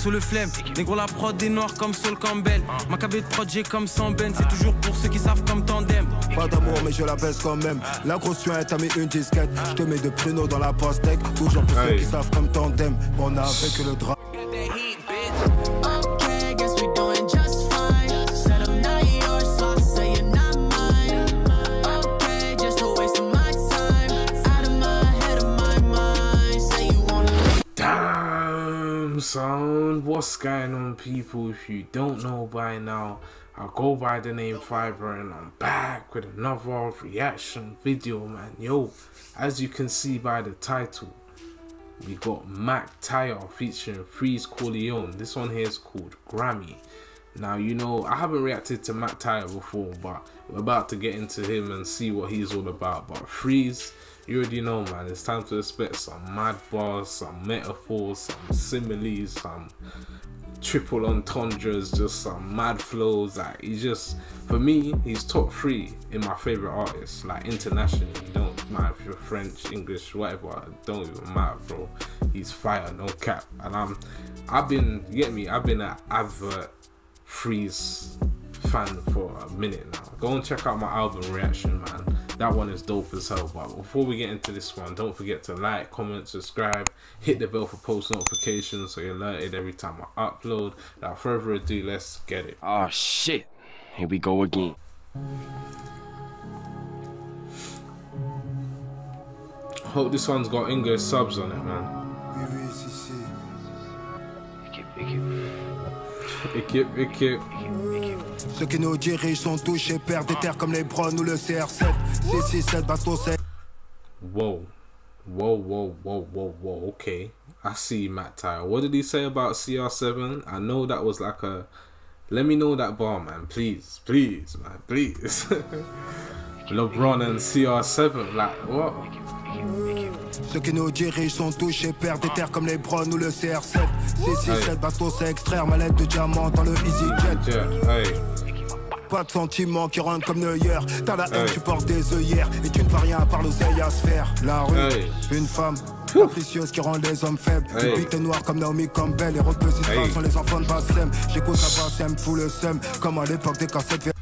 sous le flemme. Négro la prod des noirs comme Sol Campbell. Ma cabine de prod j'ai comme 100 ben. C'est toujours pour ceux qui savent comme tandem. Pas d'amour mais je la baisse quand même. La grosse tuin t'as mis une disquette. Je te mets de pruneaux dans la pastèque. Toujours pour ceux qui savent comme tandem. On a avec le drap. Son, what's going on, people? If you don't know by now, I go by the name Fiber and I'm back with another reaction video, man. Yo, as you can see by the title, we got Mac Tyre featuring Freeze Corleone. This one here is called Grammy. Now, you know, I haven't reacted to Mac Tyre before, but we're about to get into him and see what he's all about. But Freeze, you already know, man, it's time to expect some mad bars, some metaphors, some similes, some triple entendres, just some mad flows. Like, he's just, for me, he's top 3 in my favorite artists, like internationally. Don't matter if you're French, English, whatever, don't even matter, bro. He's fire, no cap. And I've been, you get me, I've been an advert Freeze fan for a minute now. Go and check out my album reaction, man. That one is dope as hell. But before we get into this one, don't forget to like, comment, subscribe, hit the bell for post notifications so you're alerted every time I upload. Without further ado, let's get it. Oh shit, here we go again. Hope this one's got English subs on it, man. Équipe. Ceux qui nous dirigent sont touchés, perdent des terres comme les Browns ou le CR7. 667 baston 7. Whoa, okay. I see Mac Tyre. What did he say about CR7? I know that was like a... Let me know that bar, man. Please, man, please. LeBron and CR7, like, what? Ceux qui nous dirigent sont touchés, perdent des terres comme les Browns ou le CR7. 667 baston, c'est extraire ma lettre de diamant dans le EasyJet. Pas de sentiments qui rentrent comme Neuer. T'as la haine, tu portes des œillères. Et tu ne fais rien à part l'oseille à se faire. La rue, une femme capricieuse qui rend les hommes faibles. Du beat est noir comme Naomi Campbell. Et repeuses sont les enfants de Bassem. J'écoute à Bassem, fous le seum. Comme à l'époque des cassettes.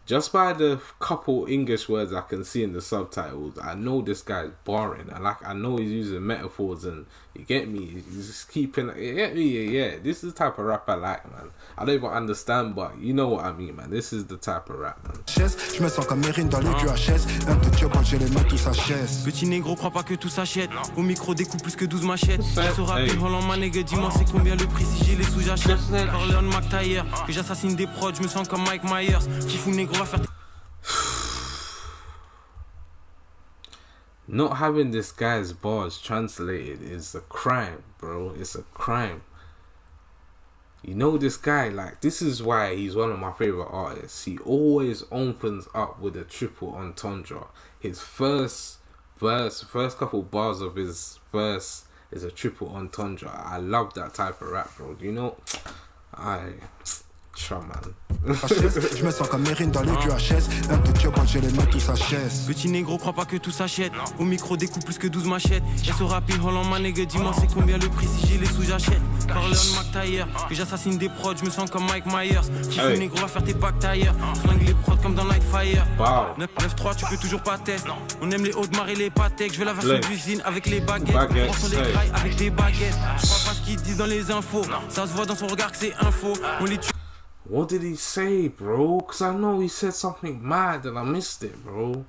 Just by the couple English words I can see in the subtitles, I know this guy's barring. I know he's using metaphors, and you get me. He's just keeping. You get me? Yeah. This is the type of rap I like, man. I don't even understand, but you know what I mean, man. This is the type of rap, man. Je me sens comme Mérine dans les QHS. Un peu de job, j'ai les mains tous à chaise. Petit négro, crois pas que tout s'achète. Au micro, découpe plus que 12 machettes. Je se rappelle, Holland, ma nègre, dis-moi c'est combien le prix si j'ai les sous, j'achète. Corleone, Mac Tyre, que j'assassine des prods, je me sens comme Mike Myers. Qui fout négro va faire. Not having this guy's bars translated is a crime, bro. It's a crime. You know this guy, like, this is why he's one of my favorite artists. He always opens up with a triple entendre. His first couple bars of his verse is a triple entendre. I love that type of rap, bro. You know, man. Je me sens comme Mérine dans les QHS. Un peu de job, j'ai les mains tous à chaise. Petit négro, crois pas que tout s'achète. Au micro, découpe plus que 12 machettes. Et ce rapide, Holland, ma nègre, dis-moi c'est combien le prix si j'ai les sous, j'achète. Corleone, Mac Tyre, que j'assassine des prods, je me sens comme Mike Myers. Qui fout négro va faire tes backtailleurs. Flingue les prods comme dans Nightfire. 9-3, tu peux toujours pas tester. On aime les hauts de marée, les pâtés. Je veux la version d'usine avec les baguettes. On sent les grailles avec des baguettes. Je crois pas ce qu'ils disent dans les infos. Ça se voit dans son regard que c'est info. On les tue. What did he say, bro? Because I know he said something mad and I missed it, bro.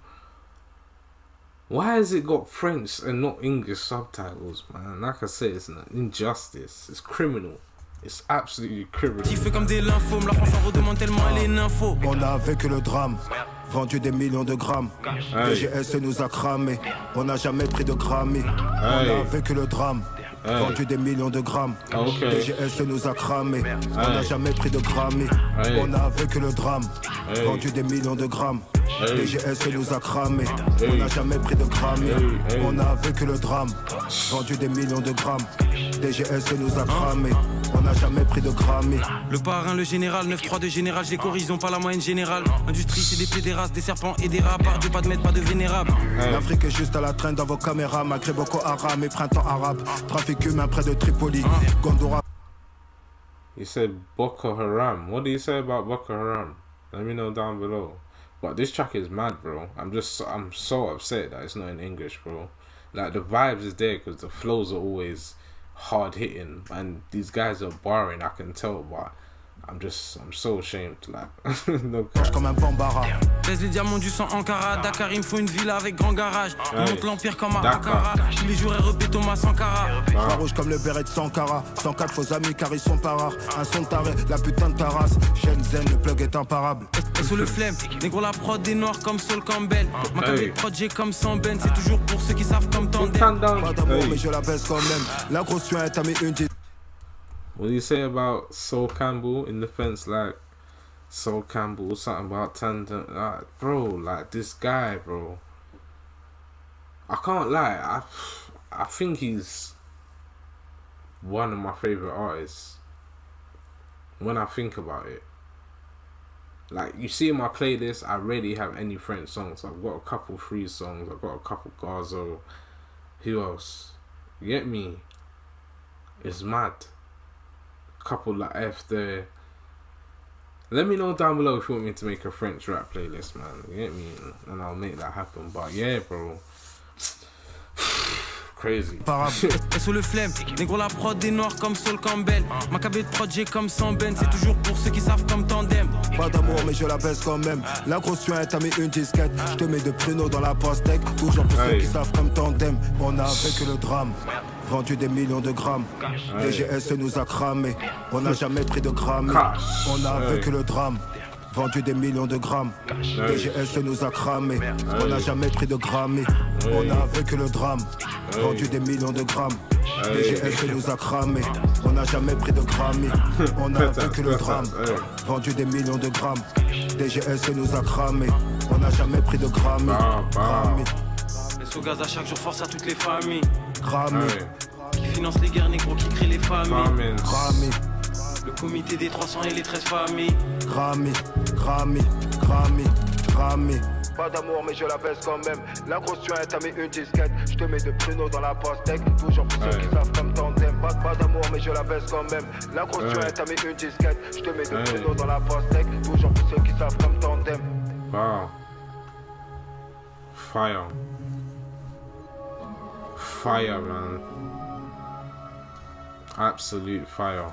Why has it got French and not English subtitles, man? Like I said, it's an injustice. It's criminal. It's absolutely criminal. Comme des lymphomes, la France en redemande tellement elle est nympho. On a vécu le drame, vendu des millions de grammes. DGS nous a cramé, on n'a jamais pris de Grammy. On a vécu le drame. Vendu des millions de grammes. DGS nous a cramé. On n'a jamais pris de Grammy. On a vécu le drame. Vendu des millions de grammes. DGS nous a cramé. On n'a jamais pris de Grammy. On a vécu le drame. Vendu des millions de grammes. DGS nous a cramé. On n'a jamais pris de Grammy. Le parrain, le général, 9-3 de général, je les corrige, ils ont pas la moyenne générale. Industrie, c'est des pédérastes, des serpents et des rats. Par Dieu, pas de maître, pas de vénérable. L'Afrique est juste à la traîne dans vos caméras. Malgré Boko Haram et printemps arabe. Trafic humain près de Tripoli. Gondora. You said Boko Haram. What do you say about Boko Haram? Let me know down below. But this track is mad, bro. I'm so upset that it's not in English, bro. Like, the vibes is there because the flows are always hard hitting, and these guys are barring, I can tell, but I'm so ashamed, like, no cap. Comme un bambara. Baise les diamants du sang Ankara. Dakar, il me faut une villa avec grand garage. On monte l'empire comme à Ankara. Tous les jours, elle répète Thomas Sankara. Farouche comme le béret de Sankara. 104 faux amis car ils sont pas rares. Un son taré, la putain de ta race. Shenzhen, le plug est imparable. Et sous le flemme, négro la prod des noirs comme Sol Campbell. Ma cabine prod, j'ai comme 100 Ben. C'est toujours pour ceux qui savent comme tandem. Pas d'amour, mais je la baisse quand même. La grosse tuin, t'as mis une petite. What do you say about Sol Campbell in the fence? Like, Sol Campbell, something about tandem. Like, bro, like, this guy, bro. I can't lie. I think he's one of my favorite artists. When I think about it. Like, you see in my playlist, I rarely have any French songs. I've got a couple free songs. I've got a couple Gazo. Who else? You get me? It's mad. Couple like F there. Let me know down below if you want me to make a French rap playlist, man. You get me? And I'll make that happen. But yeah, bro. Crazy. Et sous le flemme, négro la prod des noirs comme Sol Campbell. Ma cabine de prod, j'ai comme 100 Ben. C'est toujours pour ceux qui savent comme tandem. Pas d'amour, mais je la baisse quand même. La grosse tuin, t'as mis une disquette. Je te mets de pruneaux dans la pastèque. Toujours pour ceux qui savent comme tandem. On a vécu le drame. Vendu des millions de grammes. DGS nous a cramé. On n'a jamais pris de grammes. On a vécu le drame. Vendu des millions de grammes. DGS nous a cramé. On n'a jamais pris de Grammy. On a vécu le drame. Vendu des millions de grammes. DGS nous a cramé. On n'a jamais pris de Grammy. On a vécu le drame. Vendu des millions de grammes. DGS nous a cramé. On n'a jamais pris de Grammy. Grammy. Les sous-gaz à chaque jour force à toutes les familles. Grammy. Qui finance les guerres négro, qui crée les familles. Grammy. Le comité des 300 et les 13 familles. Grammy, Grammy, Grammy, Grammy. Pas d'amour mais je la baisse quand même. La grosse tuin t'as mis une disquette. Je te mets de pruneaux dans la pastèque. Toujours pour ceux qui savent comme tandem. Pas d'amour mais je la baisse quand même. La grosse tuin t'as mis une disquette. Je te mets de pruneaux dans la pastèque. Toujours pour ceux qui savent comme tandem. Wow. Fire. Fire, man. Absolute fire.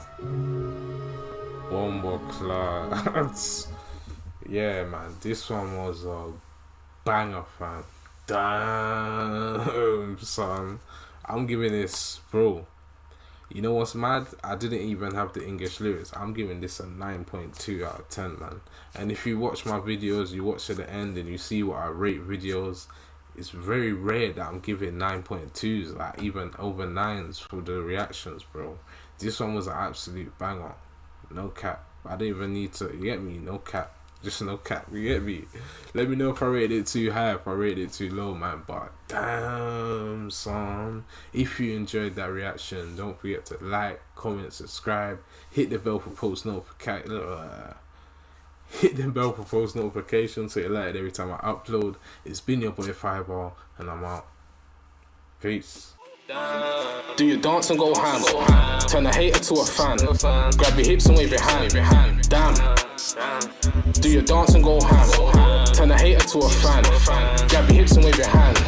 Bombo class. Yeah, man. This one was a banger, fam. Damn, son. I'm giving this, bro. You know what's mad? I didn't even have the English lyrics. I'm giving this a 9.2 out of 10, man. And if you watch my videos, you watch to the end and you see what I rate videos, it's very rare that I'm giving 9.2s, like even over 9s for the reactions, bro. This one was an absolute banger. No cap. I didn't even need to, you get me? No cap. Just no cap, you get me? Let me know if I rated it too high, if I rated it too low, man. But damn, son. If you enjoyed that reaction, don't forget to like, comment, subscribe, hit the bell for post notification. Hit the bell for post notifications so you're alerted every time I upload. It's been your boy Fireball, and I'm out. Peace. Do your dance and go ham. Turn a hater to a fan. Grab your hips and wave your hand. Damn. Do your dance and go ham. Turn a hater to a fan. Grab your hips and wave your hand.